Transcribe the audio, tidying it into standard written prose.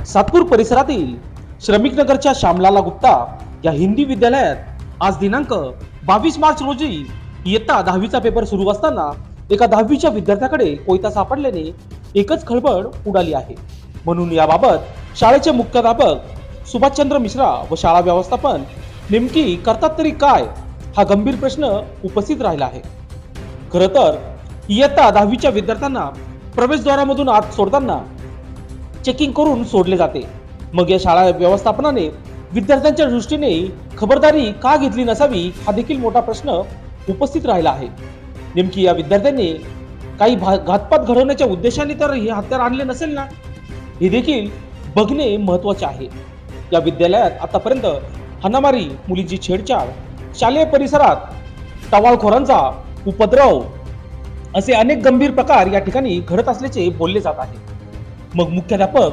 सातपूर परिसरातील श्रमिक नगरच्या श्यामलाला गुप्ता या हिंदी विद्यालयात आज दिनांक 22 मार्च रोजी इयत्ता 10वीचा पेपर सुरू असताना एका 10वीच्या विद्यार्थ्याकडे कोयता सापडल्याने एकच खळबळ उडाली आहे। म्हणून याबाबत शाळेचे मुख्याध्यापक सुभाषचंद्र मिश्रा व शाळा व्यवस्थापन नेमकी करतात तरी काय हा गंभीर प्रश्न उपस्थित राहिला आहे। खरं तर इयत्ता 10वीच्या विद्यार्थ्यांना प्रवेशद्वारामधून आत सोडताना चेकिंग करून सोडले जाते। मग या शाळा व्यवस्थापनाने विद्यार्थ्यांच्या दृष्टीने खबरदारी का घेतली नसावी हा देखील मोठा प्रश्न उपस्थित राहिला आहे। नेमकी या विद्यार्थ्यांनी काही घातपात घडवण्याच्या उद्देशाने तर हे हत्यार आणले नसेल ना, हे देखील बघणे महत्त्वाचे आहे। या विद्यालयात आतापर्यंत हाणामारी, मुलींची छेडछाड, शालेय परिसरात टवाळखोरांचा उपद्रव असे अनेक गंभीर प्रकार या ठिकाणी घडत असल्याचे बोलले जात आहे। मग मुख्याध्यापक